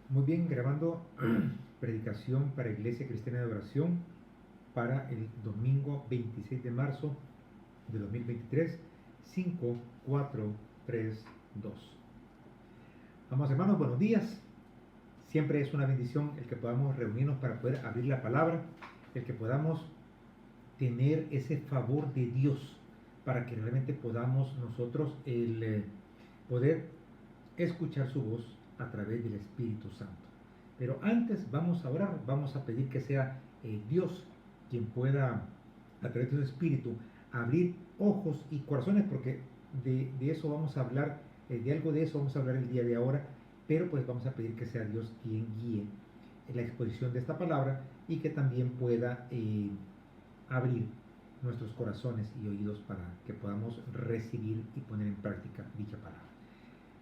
Muy bien, grabando predicación para Iglesia Cristiana de Oración para el domingo 26 de marzo de 2023, 5, 4, 3, 2. Vamos hermanos, buenos días. Siempre es una bendición el que podamos reunirnos para poder abrir la palabra, el que podamos tener ese favor de Dios para que realmente podamos nosotros poder escuchar su voz a través del Espíritu Santo. Pero antes vamos a orar, vamos a pedir que sea Dios quien pueda, a través de su Espíritu, abrir ojos y corazones, porque de eso vamos a hablar, de algo de eso vamos a hablar el día de ahora, pero pues vamos a pedir que sea Dios quien guíe la exposición de esta palabra y que también pueda abrir nuestros corazones y oídos para que podamos recibir y poner en práctica dicha palabra.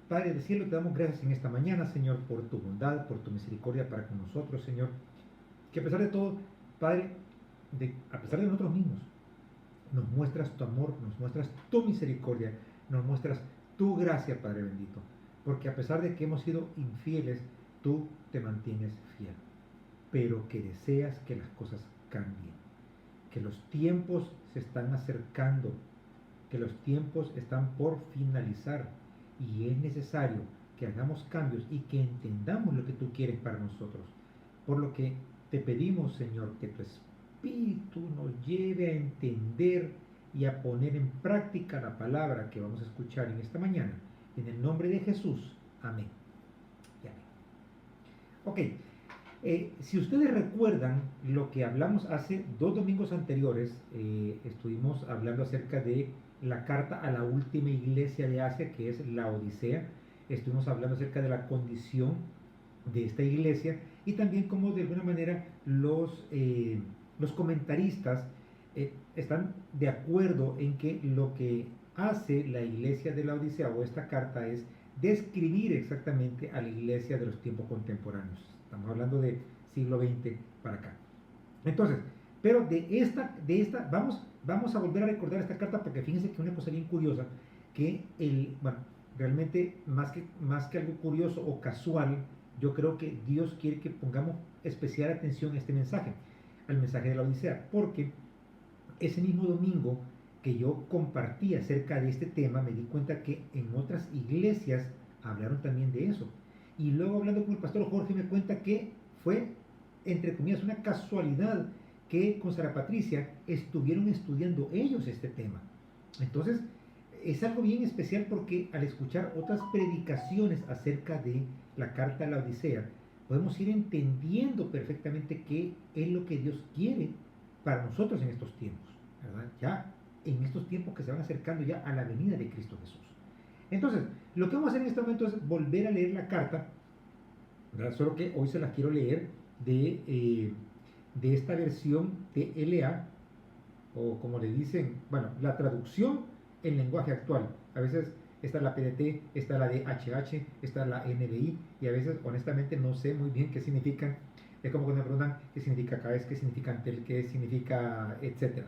Padre del cielo, te damos gracias en esta mañana, Señor, por tu bondad, por tu misericordia para con nosotros, Señor. Que a pesar de todo, Padre, a pesar de nosotros mismos, nos muestras tu amor, nos muestras tu misericordia, nos muestras tu gracia, Padre bendito. Porque a pesar de que hemos sido infieles, tú te mantienes fiel. Pero que deseas que las cosas cambien. Que los tiempos se están acercando. Que los tiempos están por finalizar. Y es necesario que hagamos cambios y que entendamos lo que tú quieres para nosotros. Por lo que te pedimos, Señor, que tu Espíritu nos lleve a entender y a poner en práctica la palabra que vamos a escuchar en esta mañana. En el nombre de Jesús. Amén. Y amén. Ok. Si ustedes recuerdan lo que hablamos hace 2 domingos anteriores, estuvimos hablando acerca de la carta a la última iglesia de Asia, que es la Odisea. Estuvimos hablando acerca de la condición de esta iglesia y también cómo de alguna manera los comentaristas están de acuerdo en que lo que hace la iglesia de la Odisea o esta carta es describir exactamente a la iglesia de los tiempos contemporáneos. Estamos hablando de siglo XX para acá. Entonces, pero vamos a volver a recordar esta carta porque fíjense que una cosa bien curiosa, que realmente más que algo curioso o casual, yo creo que Dios quiere que pongamos especial atención a este mensaje, al mensaje de la Odisea, porque ese mismo domingo que yo compartí acerca de este tema, me di cuenta que en otras iglesias hablaron también de eso. Y luego hablando con el pastor Jorge me cuenta que fue, entre comillas, una casualidad que con Sara Patricia estuvieron estudiando ellos este tema. Entonces, es algo bien especial porque al escuchar otras predicaciones acerca de la carta a la Odisea, podemos ir entendiendo perfectamente qué es lo que Dios quiere para nosotros en estos tiempos, ¿verdad? Ya en estos tiempos que se van acercando ya a la venida de Cristo Jesús. Entonces, lo que vamos a hacer en este momento es volver a leer la carta, ¿verdad? Solo que hoy se las quiero leer de esta versión TLA, o como le dicen, bueno, la traducción en lenguaje actual. A veces está la PDT, está la DHH, está la NBI, y a veces honestamente no sé muy bien qué significan. Es como cuando me preguntan qué significa cada vez, qué significa Antel, qué significa, etcétera.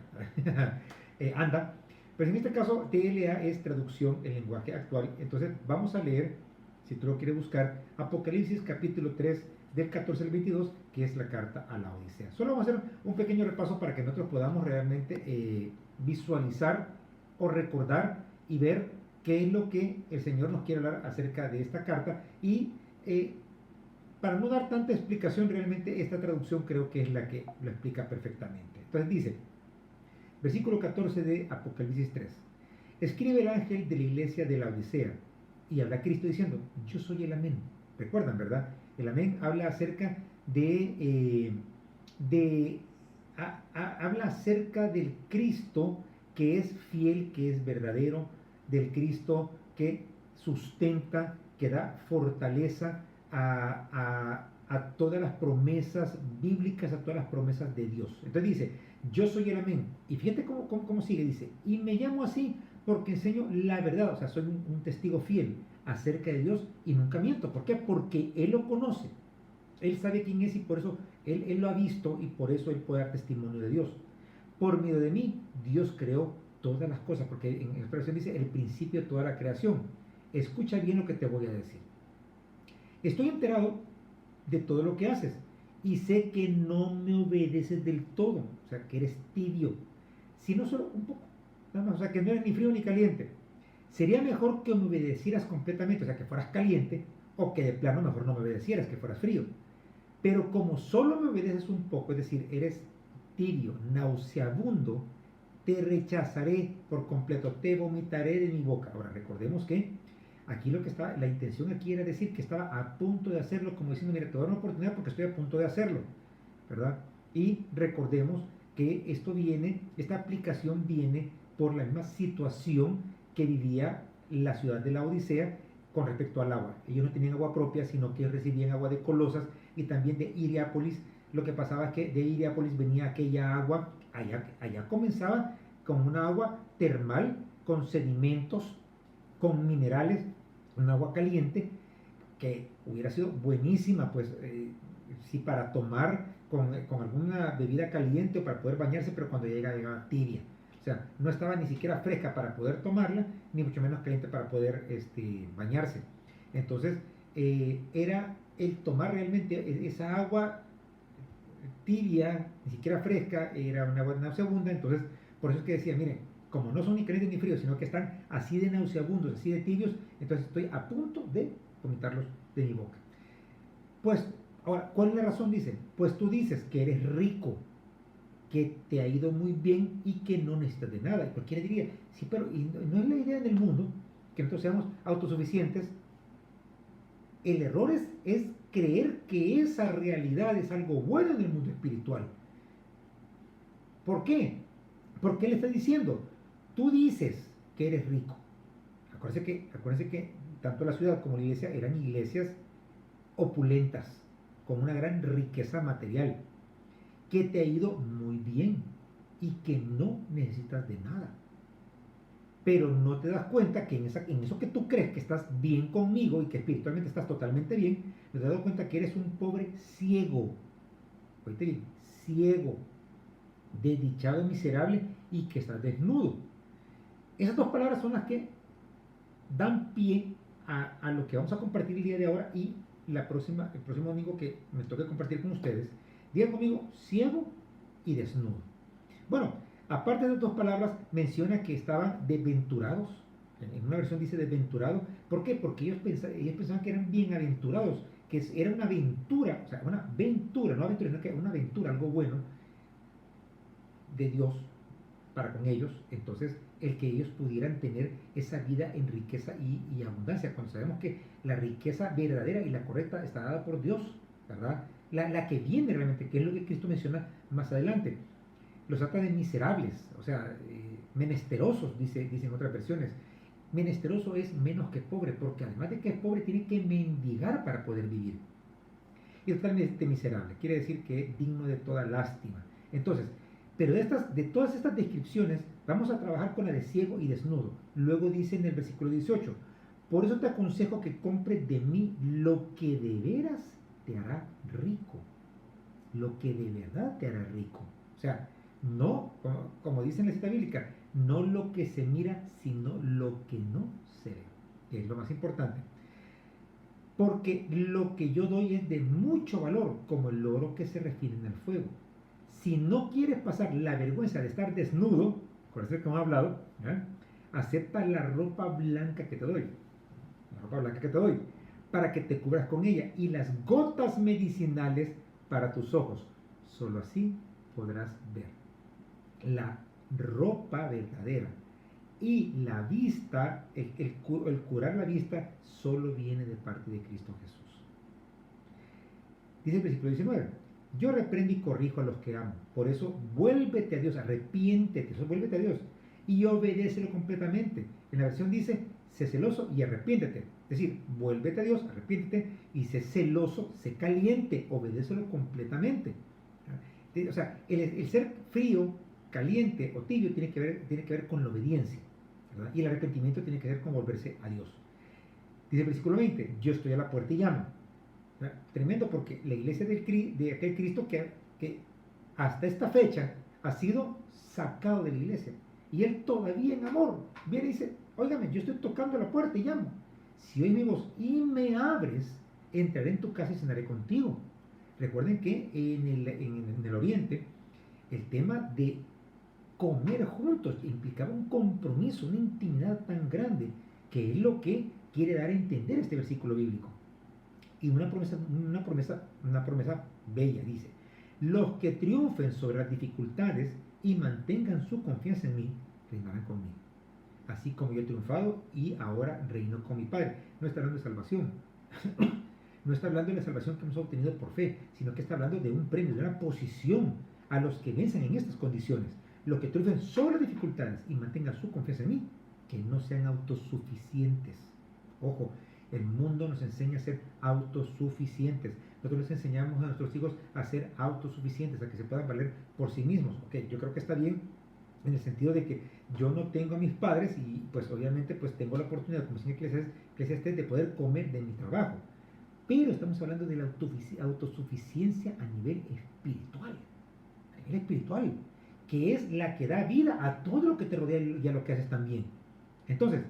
Anda. Pero en este caso, TLA es traducción en lenguaje actual. Entonces vamos a leer, si tú lo quieres buscar, Apocalipsis capítulo 3, del 14 al 22, que es la carta a la Odisea. Solo vamos a hacer un pequeño repaso para que nosotros podamos realmente visualizar o recordar y ver qué es lo que el Señor nos quiere hablar acerca de esta carta. Y para no dar tanta explicación, realmente esta traducción creo que es la que lo explica perfectamente. Entonces dice, versículo 14 de Apocalipsis 3. Escribe el ángel de la iglesia de la Odisea, y habla Cristo diciendo, yo soy el amén. Recuerdan, ¿verdad? El amén habla acerca habla acerca del Cristo que es fiel, que es verdadero, del Cristo que sustenta, que da fortaleza a todas las promesas bíblicas, a todas las promesas de Dios. Entonces dice, yo soy el amén. Y fíjate cómo sigue, dice, y me llamo así porque enseño la verdad, o sea, soy un testigo fiel acerca de Dios y nunca miento. ¿Por qué? Porque Él lo conoce. Él sabe quién es y por eso él lo ha visto y por eso Él puede dar testimonio de Dios. Por medio de mí, Dios creó todas las cosas, porque en expresión dice el principio de toda la creación. Escucha bien lo que te voy a decir. Estoy enterado de todo lo que haces y sé que no me obedeces del todo, o sea, que eres tibio, sino solo un poco, nada más, o sea, que no eres ni frío ni caliente. Sería mejor que me obedecieras completamente, o sea, que fueras caliente, o que de plano mejor no me obedecieras, que fueras frío. Pero como solo me obedeces un poco, es decir, eres tibio, nauseabundo, te rechazaré por completo, te vomitaré de mi boca. Ahora, recordemos que aquí lo que estaba, la intención aquí era decir que estaba a punto de hacerlo, como diciendo, mira, te voy a dar una oportunidad porque estoy a punto de hacerlo, ¿verdad? Y recordemos que esto viene, esta aplicación viene por la misma situación que vivía la ciudad de la Odisea con respecto al agua. Ellos no tenían agua propia, sino que recibían agua de Colosas y también de Hiriápolis. Lo que pasaba es que de Hiriápolis venía aquella agua, allá comenzaba con una agua termal, con sedimentos, con minerales, un agua caliente, que hubiera sido buenísima, pues, sí, para tomar con alguna bebida caliente o para poder bañarse, pero cuando llegaba tibia. O sea, no estaba ni siquiera fresca para poder tomarla, ni mucho menos caliente para poder bañarse. Entonces, era el tomar realmente esa agua tibia, ni siquiera fresca, era una agua nauseabunda. Entonces, por eso es que decía, miren, como no son ni calientes ni fríos, sino que están así de nauseabundos, así de tibios, entonces estoy a punto de vomitarlos de mi boca. Pues, ahora, ¿cuál es la razón? Dice, pues tú dices que eres rico, que te ha ido muy bien y que no necesitas de nada. Y cualquiera diría, sí, pero no es la idea del mundo que nosotros seamos autosuficientes. El error es creer que esa realidad es algo bueno en el mundo espiritual. ¿Por qué? Porque él está diciendo, tú dices que eres rico. Acuérdense que tanto la ciudad como la iglesia eran iglesias opulentas, con una gran riqueza material, que te ha ido muy bien y que no necesitas de nada. Pero no te das cuenta que en eso que tú crees que estás bien conmigo y que espiritualmente estás totalmente bien, no te das cuenta que eres un pobre ciego. Oíste bien, ciego, desdichado, miserable y que estás desnudo. Esas dos palabras son las que dan pie a lo que vamos a compartir el día de ahora y el próximo domingo que me toque compartir con ustedes. Digan conmigo, ciego y desnudo. Bueno, aparte de las dos palabras, menciona que estaban desventurados. En una versión dice desventurado. ¿Por qué? Porque ellos pensaban que eran bienaventurados, que era una aventura, o sea, una aventura, no aventura, sino que una aventura, algo bueno de Dios para con ellos. Entonces, el que ellos pudieran tener esa vida en riqueza y abundancia, cuando sabemos que la riqueza verdadera y la correcta está dada por Dios, ¿verdad? La que viene realmente, que es lo que Cristo menciona más adelante. Los trata de miserables, o sea, menesterosos, dicen otras versiones. Menesteroso es menos que pobre, porque además de que es pobre, tiene que mendigar para poder vivir. Y totalmente miserable, quiere decir que es digno de toda lástima. Entonces, pero de todas estas descripciones, vamos a trabajar con la de ciego y desnudo. Luego dice en el versículo 18, por eso te aconsejo que compres de mí lo que de veras te hará rico. Lo que de verdad te hará rico. O sea, no, como dice en la cita bíblica, no lo que se mira, sino lo que no se ve, que es lo más importante. Porque lo que yo doy es de mucho valor, como el oro que se refina en el fuego. Si no quieres pasar la vergüenza de estar desnudo, por eso que hemos hablado, ¿eh? Acepta la ropa blanca que te doy, para que te cubras con ella, y las gotas medicinales para tus ojos. Solo así podrás ver. La ropa verdadera y la vista, el curar la vista, solo viene de parte de Cristo Jesús. Dice el versículo 19, yo reprendo y corrijo a los que amo, por eso vuélvete a Dios, arrepiéntete, eso vuélvete a Dios y obedécelo completamente. En la versión dice, sé celoso y arrepiéntete, es decir, vuélvete a Dios, arrepiéntete y sé celoso, sé caliente, obedécelo completamente. O sea, el ser frío, caliente o tibio tiene que ver con la obediencia, ¿verdad? Y el arrepentimiento tiene que ver con volverse a Dios. Dice el versículo 20, yo estoy a la puerta y llamo. Tremendo, porque la iglesia de aquel Cristo que hasta esta fecha ha sido sacado de la iglesia, y él todavía en amor viene y dice, óigame, yo estoy tocando la puerta y llamo. Si oyes mi voz y me abres, entraré en tu casa y cenaré contigo. Recuerden que en el Oriente, el tema de comer juntos implicaba un compromiso, una intimidad tan grande, que es lo que quiere dar a entender este versículo bíblico. Y una promesa bella, dice: los que triunfen sobre las dificultades y mantengan su confianza en mí, reinarán conmigo. Así como yo he triunfado y ahora reino con mi Padre. No está hablando de salvación. No está hablando de la salvación que hemos obtenido por fe, sino que está hablando de un premio, de una posición a los que vencen en estas condiciones. Los que triunfen sobre las dificultades y mantengan su confianza en mí, que no sean autosuficientes. Ojo, el mundo nos enseña a ser autosuficientes. Nosotros les enseñamos a nuestros hijos a ser autosuficientes, a que se puedan valer por sí mismos. Ok, yo creo que está bien en el sentido de que yo no tengo a mis padres y pues obviamente pues tengo la oportunidad, como dice Eclesiastés, de poder comer de mi trabajo. Pero estamos hablando de la autosuficiencia a nivel espiritual. A nivel espiritual, que es la que da vida a todo lo que te rodea y a lo que haces también. Entonces,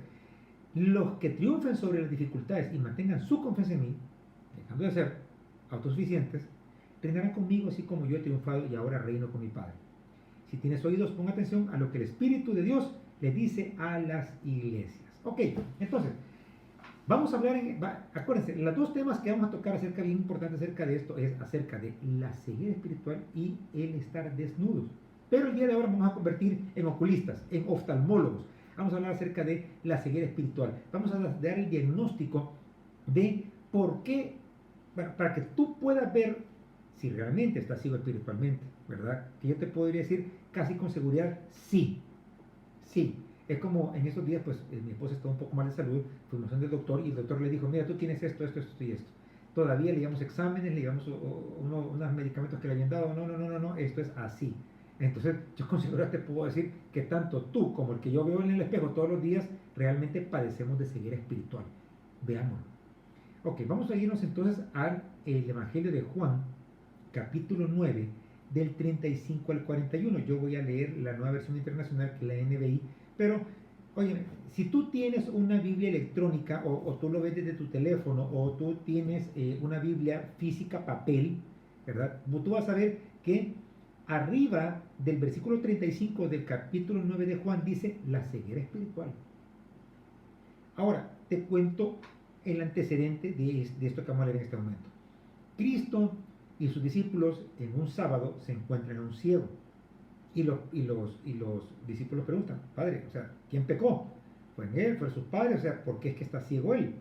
los que triunfen sobre las dificultades y mantengan su confianza en mí, dejando de ser autosuficientes, reinarán conmigo así como yo he triunfado y ahora reino con mi Padre. Si tienes oídos, pon atención a lo que el Espíritu de Dios le dice a las iglesias. Ok, entonces, vamos a hablar, acuérdense, los dos temas que vamos a tocar bien importante acerca de esto es acerca de la ceguera espiritual y el estar desnudos. Pero el día de ahora vamos a convertir en oculistas, en oftalmólogos. Vamos a hablar acerca de la ceguera espiritual. Vamos a dar el diagnóstico de por qué, para que tú puedas ver si realmente estás ciego espiritualmente, ¿verdad? Que yo te podría decir casi con seguridad, sí. Sí. Es como en estos días, pues mi esposa está un poco mal de salud, fuimos donde el doctor y el doctor le dijo: mira, tú tienes esto, esto, esto y esto. Todavía le llevamos exámenes, le llevamos unos medicamentos que le habían dado. No, esto es así. Entonces, yo con seguridad te puedo decir que tanto tú como el que yo veo en el espejo todos los días, realmente padecemos de ceguera espiritual. Veámoslo. Ok, vamos a irnos entonces al Evangelio de Juan, capítulo 9, del 35 al 41. Yo voy a leer la nueva versión internacional, que es la NBI, pero, oye, si tú tienes una Biblia electrónica o tú lo ves desde tu teléfono o tú tienes una Biblia física, papel, ¿verdad? Tú vas a ver que arriba del versículo 35 del capítulo 9 de Juan dice la ceguera espiritual. Ahora, te cuento el antecedente de esto que vamos a leer en este momento. Cristo y sus discípulos en un sábado se encuentran a un ciego. Y los discípulos preguntan: Padre, o sea, ¿quién pecó? ¿Fue en él? ¿Fue sus padres? O sea, ¿por qué es que está ciego él?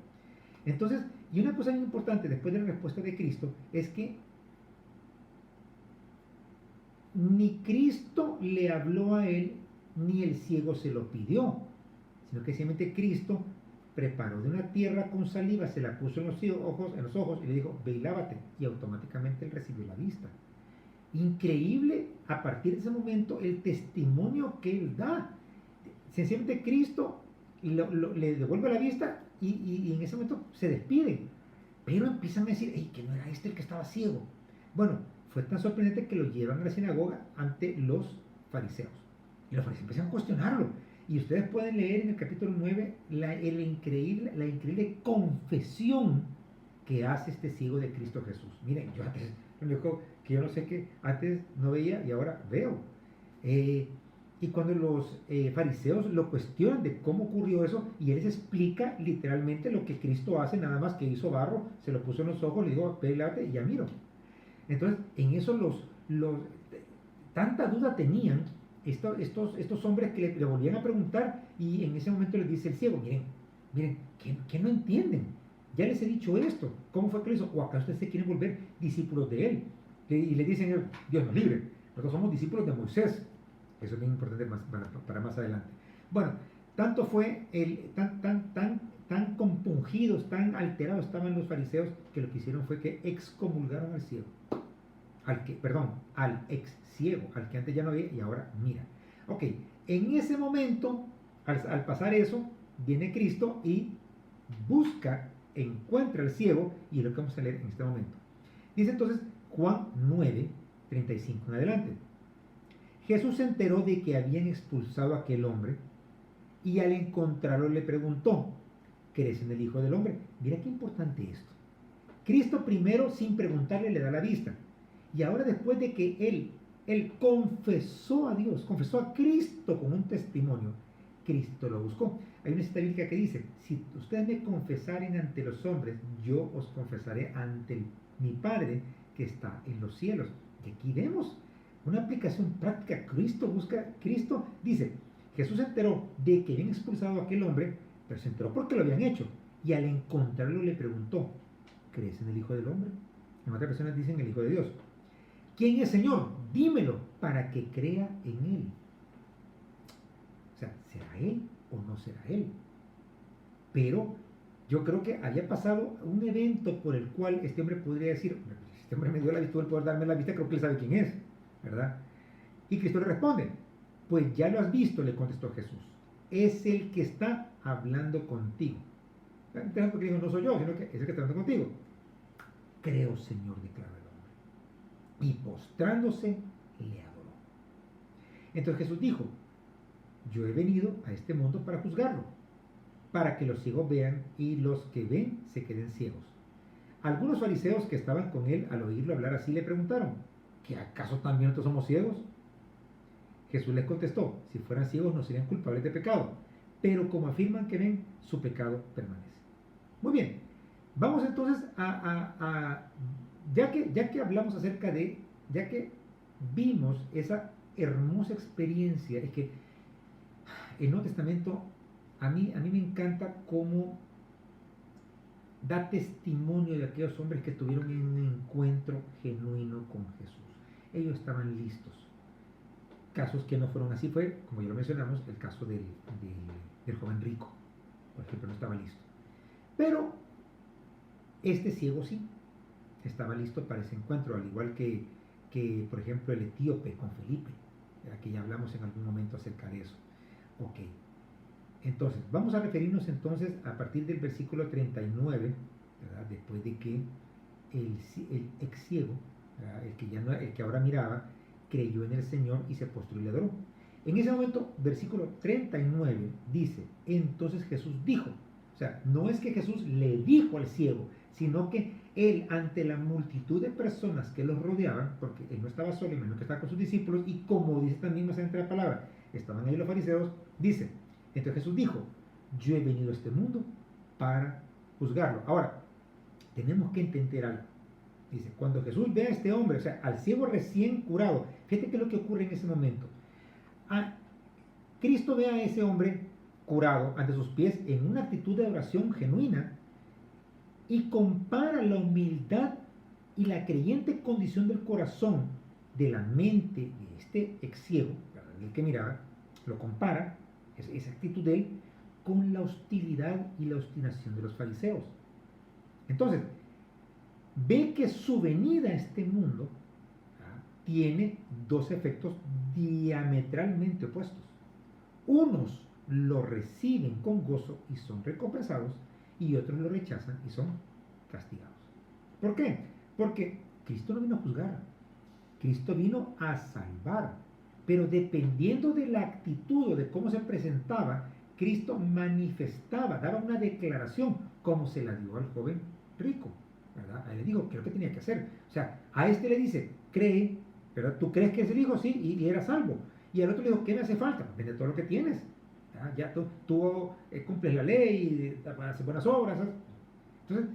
Entonces, y una cosa muy importante después de la respuesta de Cristo es que ni Cristo le habló a él, ni el ciego se lo pidió, sino que simplemente Cristo preparó de una tierra con saliva, se la puso en los ojos y le dijo: ve y lávate, y automáticamente él recibió la vista. Increíble a partir de ese momento el testimonio que él da. Sencillamente Cristo le devuelve la vista y en ese momento se despiden. Pero empiezan a decir: hey, que no era este el que estaba ciego. Bueno, fue tan sorprendente que lo llevan a la sinagoga ante los fariseos. Y los fariseos empiezan a cuestionarlo. Y ustedes pueden leer en el capítulo 9 la increíble confesión que hace este ciego de Cristo Jesús. Miren, yo antes, que yo no sé qué, antes no veía y ahora veo. Y cuando los fariseos lo cuestionan de cómo ocurrió eso, y él les explica literalmente lo que Cristo hace, nada más que hizo barro, se lo puso en los ojos, le dijo: pélate y ya miro. Entonces, en eso tanta duda tenían estos hombres que le volvían a preguntar, y en ese momento les dice el ciego: miren, que no entienden. Ya les he dicho esto, ¿cómo fue que lo hizo? ¿O acaso ustedes se quieren volver discípulos de él? Y le dicen: Dios nos libre, nosotros somos discípulos de Moisés. Eso es bien importante para más adelante. Bueno, tanto fue tan compungidos, tan alterados estaban los fariseos, que lo que hicieron fue que excomulgaron al ciego. Al ex ciego, al que antes ya no veía y ahora mira. Ok, en ese momento, al pasar eso, viene Cristo y encuentra al ciego, y es lo que vamos a leer en este momento. Dice entonces Juan 9, 35 en adelante: Jesús se enteró de que habían expulsado a aquel hombre, y al encontrarlo le preguntó: ¿crees en el Hijo del Hombre? Mira qué importante esto. Cristo primero, sin preguntarle, le da la vista. Y ahora después de que él confesó a Dios, confesó a Cristo con un testimonio, Cristo lo buscó. Hay una cita bíblica que dice, si ustedes me confesaren ante los hombres, yo os confesaré ante mi Padre que está en los cielos. Y aquí vemos una aplicación práctica. Cristo dice, Jesús se enteró de que habían expulsado a aquel hombre, pero se enteró porque lo habían hecho. Y al encontrarlo le preguntó, ¿crees en el Hijo del Hombre? En otras personas dicen el Hijo de Dios. ¿Quién es Señor? Dímelo para que crea en Él. O sea, ¿será Él o no será Él? Pero yo creo que había pasado un evento por el cual este hombre podría decir, este hombre me dio la vista, el poder darme la vista, creo que él sabe quién es, ¿verdad? Y Cristo le responde, pues ya lo has visto, le contestó Jesús, es el que está hablando contigo. Interesante porque dijo, no soy yo, sino que es el que está hablando contigo. Creo, Señor, declaró el hombre. Y postrándose, le adoró. Entonces Jesús dijo, yo he venido a este mundo para juzgarlo, para que los ciegos vean y los que ven se queden ciegos. Algunos fariseos que estaban con él al oírlo hablar así le preguntaron, ¿que acaso también nosotros somos ciegos? Jesús les contestó, si fueran ciegos no serían culpables de pecado, pero como afirman que ven, su pecado permanece. Muy bien, vamos entonces ya que hablamos acerca de, ya que vimos esa hermosa experiencia, es que el Nuevo Testamento a mí me encanta cómo da testimonio de aquellos hombres que tuvieron un encuentro genuino con Jesús. Ellos estaban listos. Casos que no fueron así fue, como ya lo mencionamos, el caso del joven rico, por ejemplo, no estaba listo. Pero este ciego sí, estaba listo para ese encuentro, al igual que por ejemplo, el etíope con Felipe, que ya hablamos en algún momento acerca de eso. Ok, entonces, vamos a referirnos entonces a partir del versículo 39, ¿verdad? Después de que el ex ciego, el que ahora miraba, creyó en el Señor y se postró y le adoró. En ese momento, versículo 39 dice, entonces Jesús dijo, o sea, no es que Jesús le dijo al ciego, sino que él, ante la multitud de personas que los rodeaban, porque él no estaba solo, menos que estaba con sus discípulos, y como dice también más entre la palabra, estaban ahí los fariseos, dice, entonces Jesús dijo, yo he venido a este mundo para juzgarlo. Ahora, tenemos que entender algo. Dice, cuando Jesús ve a este hombre, o sea, al ciego recién curado, fíjate qué es lo que ocurre en ese momento. Cristo ve a ese hombre curado ante sus pies en una actitud de oración genuina y compara la humildad y la creyente condición del corazón, de la mente de este ex ciego, el que miraba, lo compara, esa actitud de él, con la hostilidad y la obstinación de los fariseos. Entonces, ve que su venida a este mundo tiene dos efectos diametralmente opuestos. Unos lo reciben con gozo y son recompensados, y otros lo rechazan y son castigados. ¿Por qué? Porque Cristo no vino a juzgar, Cristo vino a salvar, pero dependiendo de la actitud o de cómo se presentaba, Cristo manifestaba, daba una declaración, como se la dio al joven rico, ¿verdad? A él le dijo, ¿qué es lo que tenía que hacer? O sea, a este le dice, cree, ¿verdad? ¿Tú crees que es el hijo? Sí, y era salvo. Y al otro le dijo, ¿qué me hace falta? Vende todo lo que tienes. Ya tú cumples la ley, haces buenas obras. ¿Sabes? Entonces,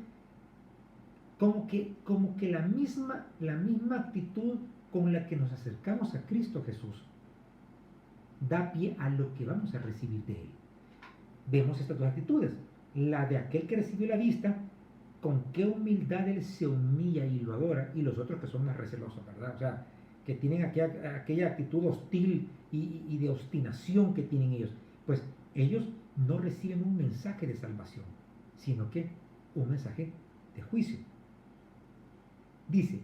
como que la misma actitud con la que nos acercamos a Cristo Jesús da pie a lo que vamos a recibir de Él. Vemos estas dos actitudes. La de aquel que recibió la vista, con qué humildad Él se humilla y lo adora, y los otros que son más recelosos, ¿verdad? O sea, que tienen aquella actitud hostil y de obstinación que tienen ellos. Pues ellos no reciben un mensaje de salvación, sino que un mensaje de juicio. Dice,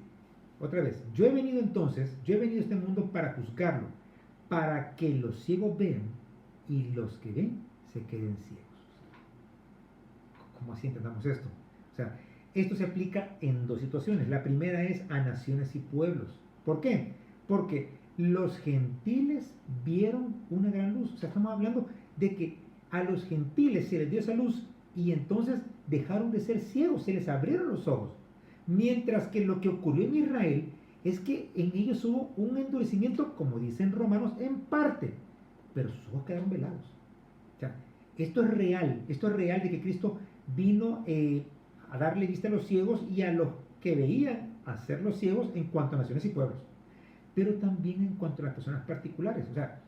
otra vez, yo he venido a este mundo para juzgarlo, para que los ciegos vean y los que ven se queden ciegos. ¿Cómo así entendamos esto? O sea, esto se aplica en dos situaciones. La primera es a naciones y pueblos. ¿Por qué? Porque los gentiles vieron una gran luz. O sea, estamos hablando de que a los gentiles se les dio esa luz y entonces dejaron de ser ciegos, se les abrieron los ojos. Mientras que lo que ocurrió en Israel es que en ellos hubo un endurecimiento, como dicen Romanos, en parte, pero sus ojos quedaron velados. O sea, esto es real de que Cristo vino a darle vista a los ciegos y a los que veían a ser los ciegos en cuanto a naciones y pueblos, pero también en cuanto a las personas particulares. O sea,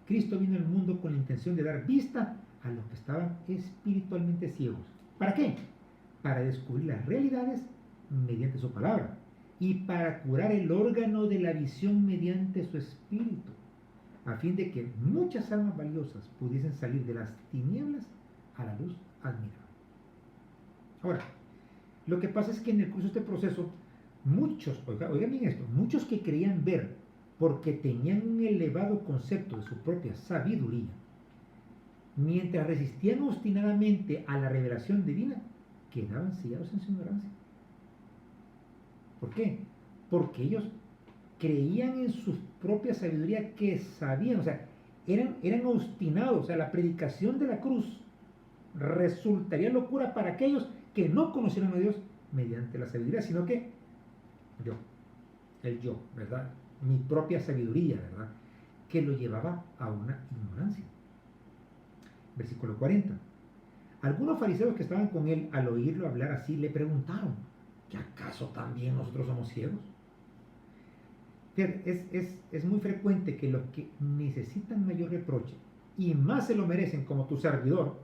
Cristo vino al mundo con la intención de dar vista a los que estaban espiritualmente ciegos. ¿Para qué? Para descubrir las realidades mediante su palabra y para curar el órgano de la visión mediante su espíritu, a fin de que muchas almas valiosas pudiesen salir de las tinieblas a la luz admirable. Ahora, lo que pasa es que en el curso de este proceso, oigan bien esto, muchos que creían ver porque tenían un elevado concepto de su propia sabiduría, mientras resistían obstinadamente a la revelación divina, quedaban sellados en su ignorancia. ¿Por qué? Porque ellos creían en su propia sabiduría que sabían, o sea, eran obstinados. O sea, la predicación de la cruz resultaría locura para aquellos que no conocieron a Dios mediante la sabiduría, sino que el yo, ¿verdad? Mi propia sabiduría, ¿verdad? Que lo llevaba a una ignorancia. Versículo 40. Algunos fariseos que estaban con él, al oírlo hablar así, le preguntaron: ¿que acaso también nosotros somos ciegos? Es muy frecuente que los que necesitan mayor reproche, y más se lo merecen, como tu servidor,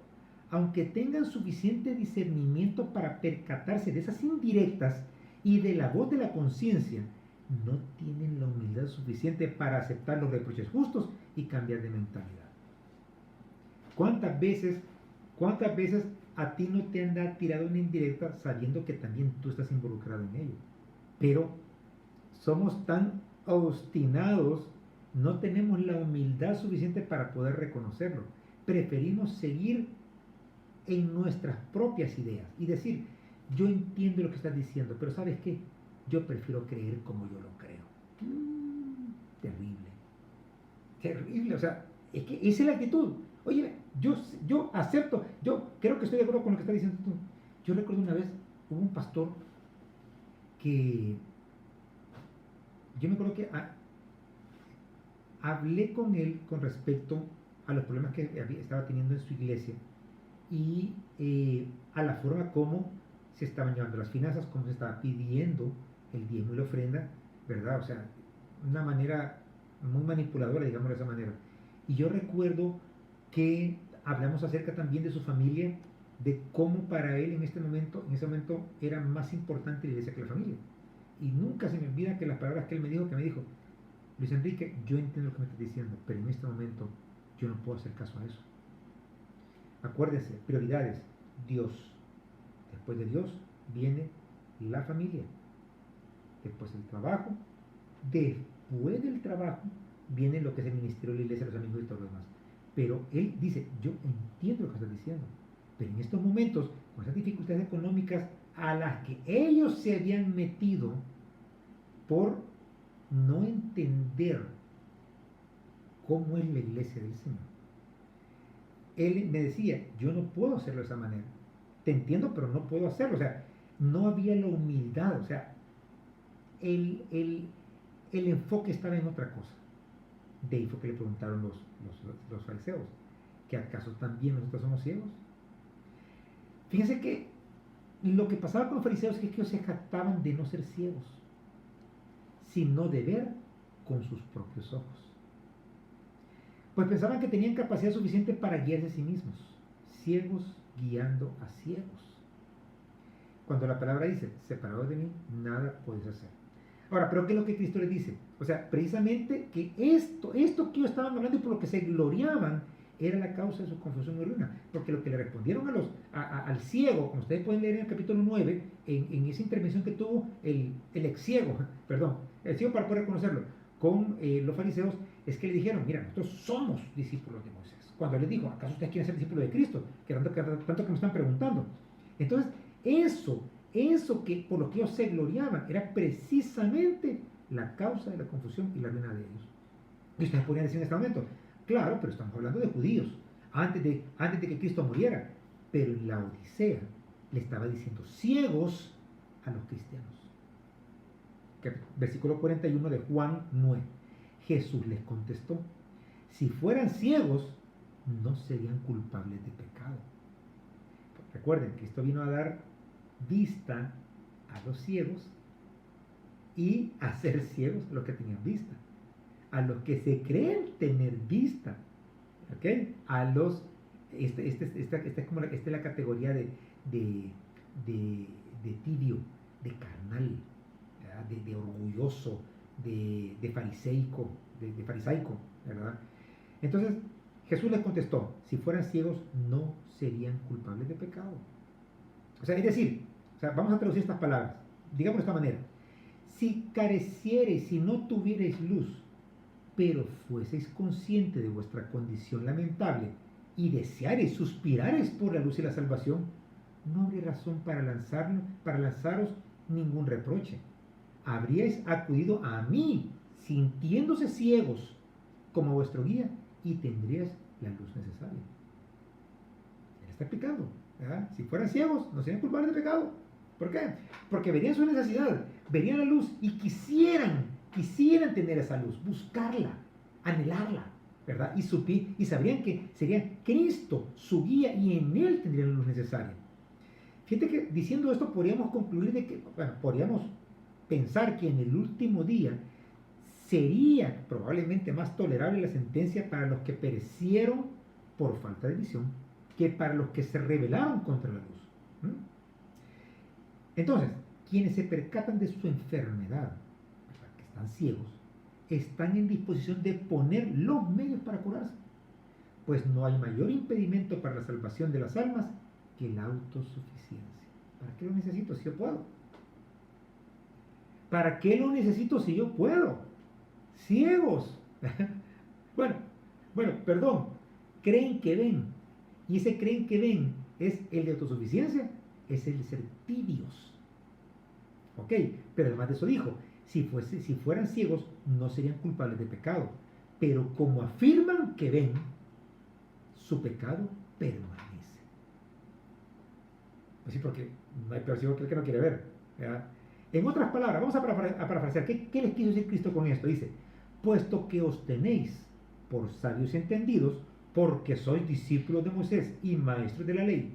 aunque tengan suficiente discernimiento para percatarse de esas indirectas y de la voz de la conciencia, no tienen la humildad suficiente para aceptar los reproches justos y cambiar de mentalidad. ¿Cuántas veces a ti no te han tirado una indirecta sabiendo que también tú estás involucrado en ello? Pero somos tan obstinados, no tenemos la humildad suficiente para poder reconocerlo. Preferimos seguir en nuestras propias ideas y decir: yo entiendo lo que estás diciendo, pero ¿sabes qué? Yo prefiero creer como yo lo creo. Terrible. Terrible, o sea, es que esa es la actitud. Oye, yo acepto, yo creo que estoy de acuerdo con lo que estás diciendo tú. Yo recuerdo una vez, hubo un pastor que, yo me acuerdo que hablé con él con respecto a los problemas que estaba teniendo en su iglesia y a la forma como se estaban llevando las finanzas, cómo se estaba pidiendo el diezmo y la ofrenda, ¿verdad? O sea, una manera muy manipuladora, digamos de esa manera. Y yo recuerdo que hablamos acerca también de su familia, de cómo para él en ese momento era más importante la iglesia que la familia. Y nunca se me olvida que las palabras que él me dijo, Luis Enrique, yo entiendo lo que me estás diciendo, pero en este momento yo no puedo hacer caso a eso. Acuérdense, prioridades: Dios. Después de Dios viene la familia. Después el trabajo. Después del trabajo viene lo que es el ministerio de la iglesia, los amigos y todo lo demás. Pero él dice: yo entiendo lo que estás diciendo, pero en estos momentos, con esas dificultades económicas a las que ellos se habían metido por no entender cómo es la iglesia del Señor, él me decía: yo no puedo hacerlo de esa manera. Te entiendo, pero no puedo hacerlo. O sea, no había la humildad. O sea, el enfoque estaba en otra cosa. De ahí fue que le preguntaron los fariseos: ¿que acaso también nosotros somos ciegos? Fíjense que lo que pasaba con los fariseos es que ellos se jactaban de no ser ciegos, sino de ver con sus propios ojos. Pues pensaban que tenían capacidad suficiente para guiarse a sí mismos, ciegos guiando a ciegos. Cuando la palabra dice: separados de mí, nada puedes hacer. Ahora, pero ¿qué es lo que Cristo les dice? O sea, precisamente que esto que ellos estaban hablando y por lo que se gloriaban, era la causa de su confusión y ruina. Porque lo que le respondieron al ciego, como ustedes pueden leer en el capítulo 9, en esa intervención que tuvo el ex ciego, el ciego para poder reconocerlo, con los fariseos, es que le dijeron: mira, nosotros somos discípulos de Moisés. Cuando les dijo: ¿acaso ustedes quieren ser discípulos de Cristo? Que tanto que me están preguntando. Entonces, eso que por lo que ellos se gloriaban era precisamente la causa de la confusión y la ruina de ellos. Y ustedes podrían decir en este momento: claro, pero estamos hablando de judíos, antes de que Cristo muriera. Pero en la Odisea le estaba diciendo ciegos a los cristianos. Versículo 41 de Juan 9. Jesús les contestó: si fueran ciegos, no serían culpables de pecado. Recuerden que Cristo vino a dar vista a los ciegos y a hacer ciegos a los que tenían vista, a los que se creen tener vista, ¿ok? A los, esta es la categoría de tibio, de carnal, de orgulloso, de fariseico, de farisaico, ¿verdad? Entonces Jesús les contestó: si fueran ciegos, no serían culpables de pecado. O sea, es decir, vamos a traducir estas palabras, digamos de esta manera: si careciereis, si no tuvierais luz, pero fueseis conscientes de vuestra condición lamentable y deseareis, suspirareis por la luz y la salvación, no habría razón para lanzaros ningún reproche. Habríais acudido a mí, sintiéndose ciegos, como vuestro guía, y tendríais la luz necesaria. Él está explicando, ¿verdad? Si fueran ciegos, no serían culpables de pecado. ¿Por qué? Porque verían su necesidad, verían la luz y quisieran tener esa luz, buscarla, anhelarla, ¿verdad? Y sabrían que sería Cristo su guía y en Él tendrían la luz necesaria. Fíjate que diciendo esto podríamos concluir de que, bueno, podríamos pensar que en el último día sería probablemente más tolerable la sentencia para los que perecieron por falta de visión que para los que se rebelaron contra la luz. Entonces, quienes se percatan de su enfermedad, que están ciegos, están en disposición de poner los medios para curarse, pues no hay mayor impedimento para la salvación de las almas que la autosuficiencia. ¿Para qué lo necesito si yo puedo? ¿Para qué lo necesito si yo puedo? Ciegos. Perdón, creen que ven. Y ese creen que ven es el de autosuficiencia, es el de ser tibios. Ok, pero además de eso dijo: si fueran ciegos, no serían culpables de pecado. Pero como afirman que ven, su pecado permanece. Pues sí, porque no hay peor ciego que el que no quiere ver, ¿verdad? En otras palabras, vamos a parafrasear. ¿Qué les quiso decir Cristo con esto? Dice: puesto que os tenéis por sabios y entendidos, porque sois discípulos de Moisés y maestros de la ley,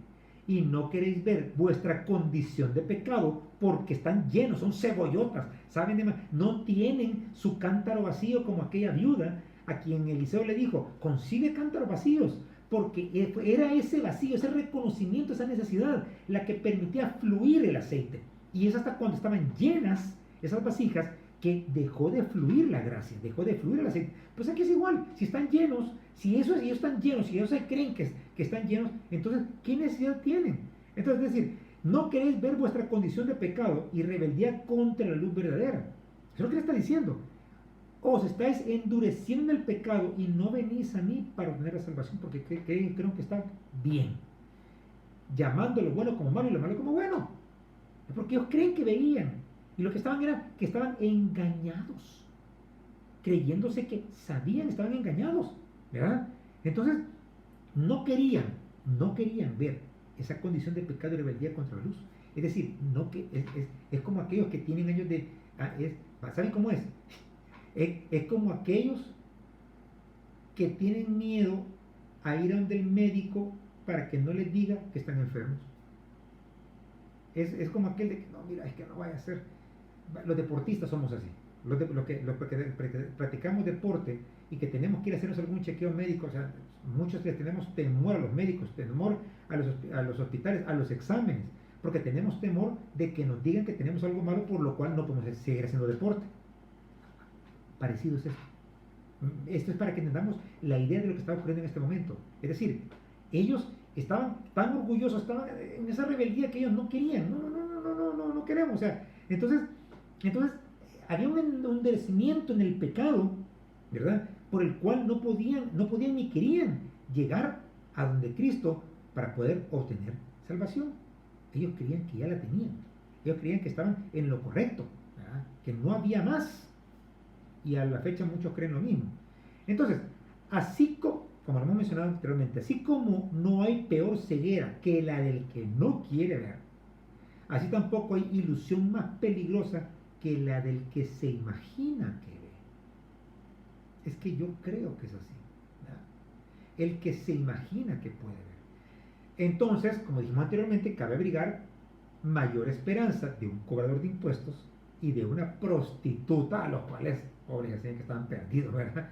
y no queréis ver vuestra condición de pecado, porque están llenos, son cebollotas, saben de más, no tienen su cántaro vacío como aquella viuda a quien Eliseo le dijo: consigue cántaros vacíos, porque era ese vacío, ese reconocimiento, esa necesidad, la que permitía fluir el aceite. Y es hasta cuando estaban llenas esas vasijas que dejó de fluir la gracia, dejó de fluir el aceite. Pues aquí es igual, si están llenos, si ellos están llenos, si ellos se creen que están llenos, entonces, ¿qué necesidad tienen? Entonces, es decir, no queréis ver vuestra condición de pecado y rebeldía contra la luz verdadera. Eso es lo que le está diciendo. Os estáis endureciendo en el pecado y no venís a mí para obtener la salvación, porque creo que está bien, llamando lo bueno como malo y lo malo como bueno. Porque ellos creen que veían, y lo que estaban era que estaban engañados, creyéndose que sabían, estaban engañados, ¿verdad? Entonces, no querían ver esa condición de pecado y rebeldía contra la luz. Es decir, es como aquellos que tienen años de... ¿Saben cómo es? Es como aquellos que tienen miedo a ir a donde el médico para que no les diga que están enfermos. Es como aquel de que, no, mira, es que no vaya a ser. Los deportistas somos así. Los que practicamos deporte y que tenemos que ir a hacernos algún chequeo médico, o sea, muchos les tenemos temor a los médicos, temor a los hospitales, a los exámenes, porque tenemos temor de que nos digan que tenemos algo malo, por lo cual no podemos seguir haciendo deporte. Parecido es esto. Esto es para que entendamos la idea de lo que está ocurriendo en este momento. Es decir, ellos estaban tan orgullosos, estaban en esa rebeldía que ellos no querían. No queremos. O sea, entonces había un endurecimiento en el pecado, ¿verdad? Por el cual no podían ni querían llegar a donde Cristo para poder obtener salvación. Ellos creían que ya la tenían. Ellos creían que estaban en lo correcto, ¿verdad? Que no había más. Y a la fecha muchos creen lo mismo. Entonces, así como lo hemos mencionado anteriormente, así como no hay peor ceguera que la del que no quiere ver, Así tampoco hay ilusión más peligrosa que la del que se imagina que ve. Es que yo creo que es así, ¿verdad? El que se imagina que puede ver. Entonces, como dijimos anteriormente, cabe abrigar mayor esperanza de un cobrador de impuestos y de una prostituta, a los cuales, pobres, decían que estaban perdidos, ¿verdad?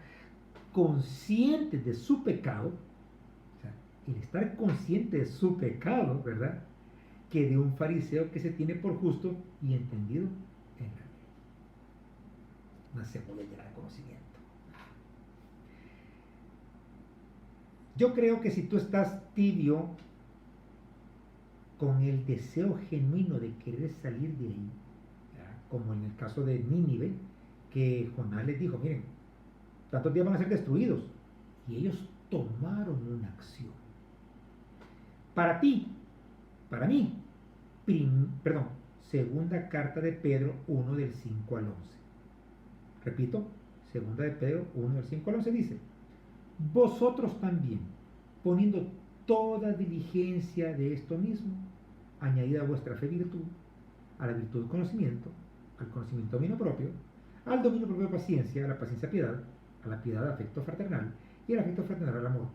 Conscientes de su pecado, o sea, el estar consciente de su pecado, ¿verdad? Que de un fariseo que se tiene por justo y entendido en la ley. Una cebolla llena de conocimiento. Yo creo que si tú estás tibio con el deseo genuino de querer salir de ahí, ¿verdad? Como en el caso de Nínive, que Jonás les dijo, miren, tantos días van a ser destruidos, y ellos tomaron una acción. Para ti, para mí, perdón, segunda carta de Pedro 1 del 5 al 11. Repito, segunda de Pedro 1 del 5 al 11 dice, vosotros también, poniendo toda diligencia de esto mismo, añadida a vuestra fe virtud, a la virtud conocimiento, al conocimiento dominio propio, al dominio propio paciencia, a la paciencia piedad, a la piedad afecto fraternal y al afecto fraternal al amor.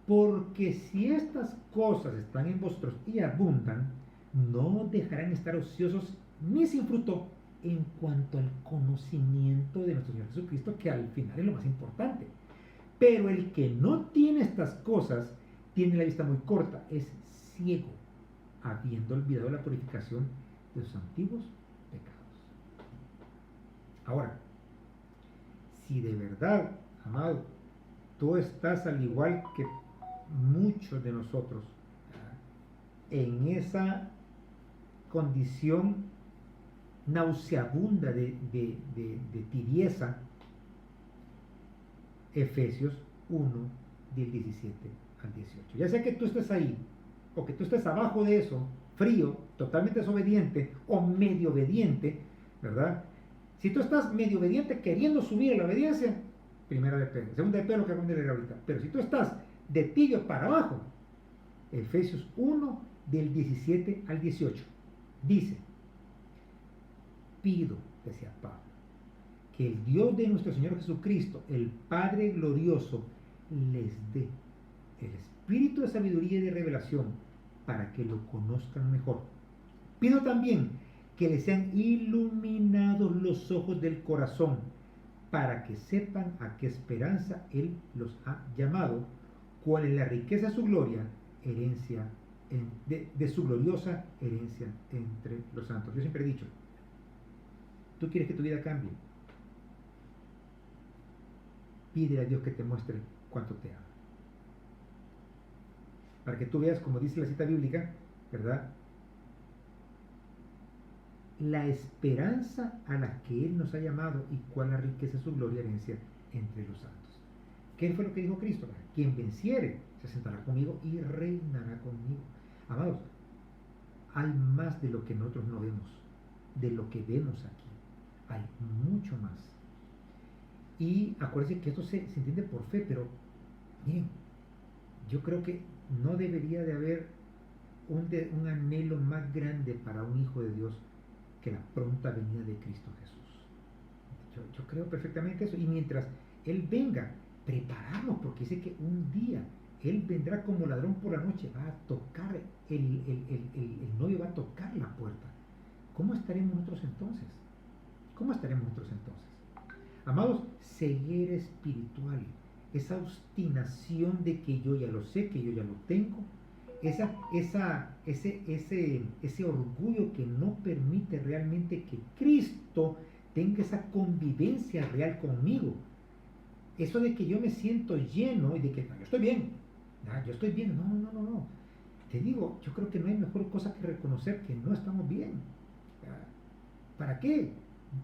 Porque si estas cosas están en vosotros y abundan, no dejarán estar ociosos ni sin fruto en cuanto al conocimiento de nuestro Señor Jesucristo, que al final es lo más importante. Pero el que no tiene estas cosas tiene la vista muy corta, es ciego, habiendo olvidado la purificación de sus antiguos pecados. Ahora, si de verdad, amado, tú estás al igual que muchos de nosotros en esa condición nauseabunda de tibieza, Efesios 1 del 17 al 18. Ya sea que tú estés ahí o que tú estés abajo de eso, frío, totalmente desobediente o medio obediente, ¿verdad? Si tú estás medio obediente queriendo subir a la obediencia, primera de Pedro, segunda de Pedro, lo que acabo de leer ahorita. Pero si tú estás de tibio para abajo, Efesios 1 del 17 al 18, dice, pido, decía Pablo, que el Dios de nuestro Señor Jesucristo, el Padre glorioso, les dé el espíritu de sabiduría y de revelación para que lo conozcan mejor. Pido también que les sean iluminados los ojos del corazón para que sepan a qué esperanza Él los ha llamado, cuál es la riqueza de su gloria, herencia, de su gloriosa herencia entre los santos. Yo siempre he dicho, tú quieres que tu vida cambie, pídele a Dios que te muestre cuánto te ama. Para que tú veas, como dice la cita bíblica, ¿verdad? La esperanza a la que Él nos ha llamado y cuál la riqueza de su gloria, herencia entre los santos. ¿Qué fue lo que dijo Cristo? Quien venciere se sentará conmigo y reinará conmigo. Amados, hay más de lo que nosotros no vemos, de lo que vemos aquí. Hay mucho más. Y acuérdense que esto se entiende por fe, pero miren, yo creo que no debería de haber un anhelo más grande para un hijo de Dios que la pronta venida de Cristo Jesús. Yo creo perfectamente eso. Y mientras Él venga, prepararnos, porque dice que un día Él vendrá como ladrón por la noche, va a tocar, el novio va a tocar la puerta. ¿Cómo estaremos nosotros entonces? ¿Cómo estaremos nosotros entonces? Amados, ceguera espiritual, esa obstinación de que yo ya lo sé, que yo ya lo tengo, ese orgullo que no permite realmente que Cristo tenga esa convivencia real conmigo. Eso de que yo me siento lleno y de que yo estoy bien, yo estoy bien, no. Te digo, yo creo que no hay mejor cosa que reconocer que no estamos bien. ¿Para qué?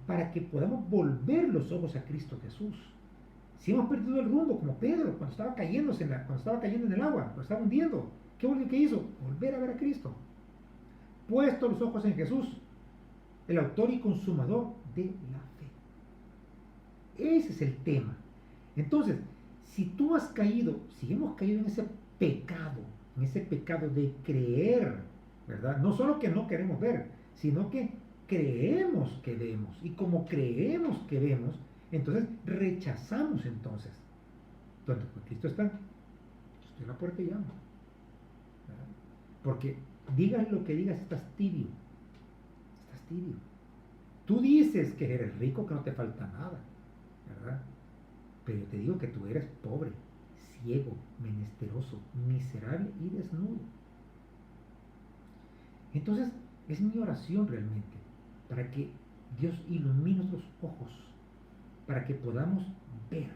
Para que podamos volver los ojos a Cristo Jesús. Si hemos perdido el rumbo, como Pedro, cuando estaba cayendo en el agua, cuando estaba hundiendo, ¿qué hizo? Volver a ver a Cristo. Puesto los ojos en Jesús, el autor y consumador de la fe. Ese es el tema. Entonces, si tú has caído, si hemos caído en ese pecado de creer, ¿verdad? No solo que no queremos ver, sino que creemos que vemos. Y como creemos que vemos, entonces rechazamos entonces. Entonces, pues Cristo está, estoy en la puerta y llamo. ¿Verdad? Porque digas lo que digas, estás tibio. Estás tibio. Tú dices que eres rico, que no te falta nada, ¿verdad? Pero yo te digo que tú eres pobre, ciego, menesteroso, miserable y desnudo. Entonces, es mi oración realmente, para que Dios ilumine nuestros ojos, para que podamos ver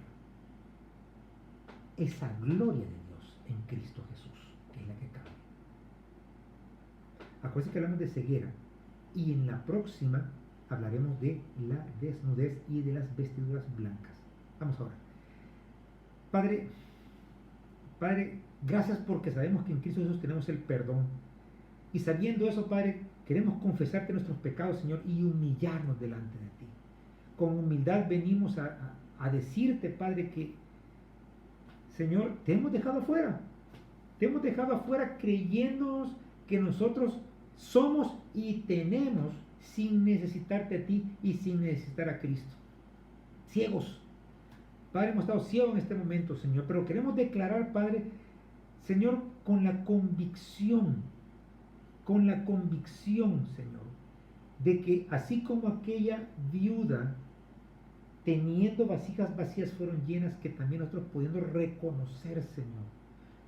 esa gloria de Dios en Cristo Jesús, que es la que cambia. Acuérdense que hablamos de ceguera, y en la próxima hablaremos de la desnudez y de las vestiduras blancas. Vamos ahora. Padre, gracias porque sabemos que en Cristo Jesús tenemos el perdón. Y sabiendo eso, Padre, queremos confesarte nuestros pecados, Señor, y humillarnos delante de ti. Con humildad venimos a decirte, Padre, que, Señor, te hemos dejado afuera. Te hemos dejado afuera creyéndonos que nosotros somos y tenemos sin necesitarte a ti y sin necesitar a Cristo. Ciegos. Padre, hemos estado ciegos en este momento, Señor, pero queremos declarar, Padre, Señor, con la convicción, Señor, de que así como aquella viuda, teniendo vasijas vacías, fueron llenas, que también nosotros pudiendo reconocer, Señor,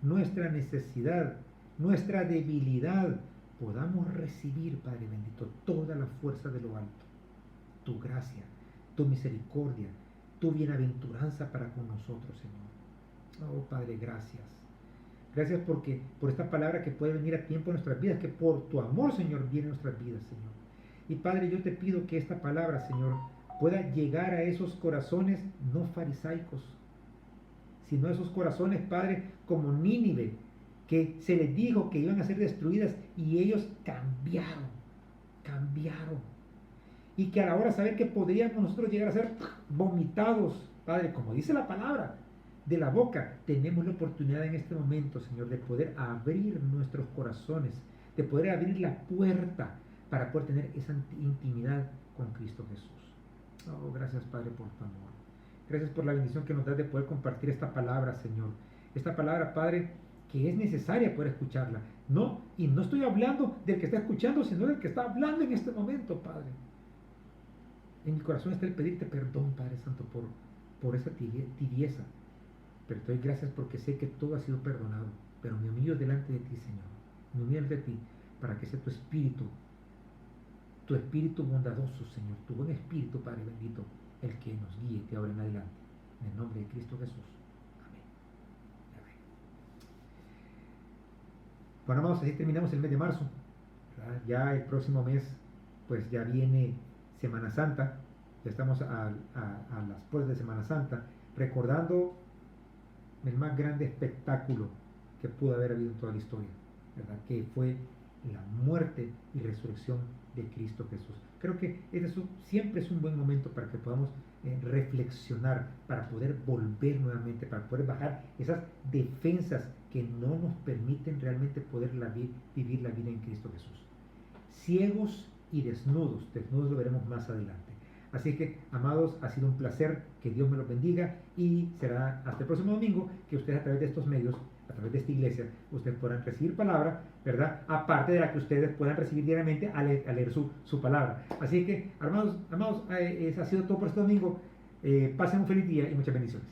nuestra necesidad, nuestra debilidad, podamos recibir, Padre bendito, toda la fuerza de lo alto, tu gracia, tu misericordia, tu bienaventuranza para con nosotros, Señor. Oh, Padre, gracias. Gracias porque por esta palabra que puede venir a tiempo en nuestras vidas, que por tu amor, Señor, viene en nuestras vidas, Señor. Y Padre, yo te pido que esta palabra, Señor, pueda llegar a esos corazones no farisaicos, sino a esos corazones, Padre, como Nínive, que se les dijo que iban a ser destruidas y ellos cambiaron. Y que a la hora de saber que podríamos nosotros llegar a ser vomitados, Padre, como dice la palabra, de la boca, tenemos la oportunidad en este momento, Señor, de poder abrir nuestros corazones, de poder abrir la puerta para poder tener esa intimidad con Cristo Jesús. Oh, gracias, Padre, por tu amor. Gracias por la bendición que nos das de poder compartir esta palabra, Señor. Esta palabra, Padre, que es necesaria poder escucharla. No, y no estoy hablando del que está escuchando, sino del que está hablando en este momento, Padre. En mi corazón está el pedirte perdón, Padre Santo, por esa tibieza. Pero te doy gracias porque sé que todo ha sido perdonado. Pero me humillo delante de ti, Señor. Me humillo delante de ti para que sea tu espíritu bondadoso, Señor, tu buen espíritu, Padre bendito, el que nos guíe de ahora en adelante. En el nombre de Cristo Jesús. Amén. Amén. Bueno, amados, así terminamos el mes de marzo. ¿Verdad? Ya el próximo mes, pues ya viene Semana Santa. Ya estamos a las puertas de Semana Santa, recordando el más grande espectáculo que pudo haber habido en toda la historia, ¿verdad? Que fue la muerte y resurrección de Cristo Jesús. Creo que siempre es un buen momento para que podamos reflexionar, para poder volver nuevamente, para poder bajar esas defensas que no nos permiten realmente poder vivir la vida en Cristo Jesús. Ciegos y desnudos lo veremos más adelante. Así que, amados, ha sido un placer, que Dios me los bendiga, y será hasta el próximo domingo que ustedes, a través de estos medios, a través de esta iglesia, ustedes podrán recibir palabra, ¿verdad? Aparte de la que ustedes puedan recibir diariamente al leer su palabra. Así que, amados, eso ha sido todo por este domingo. Pasen un feliz día y muchas bendiciones.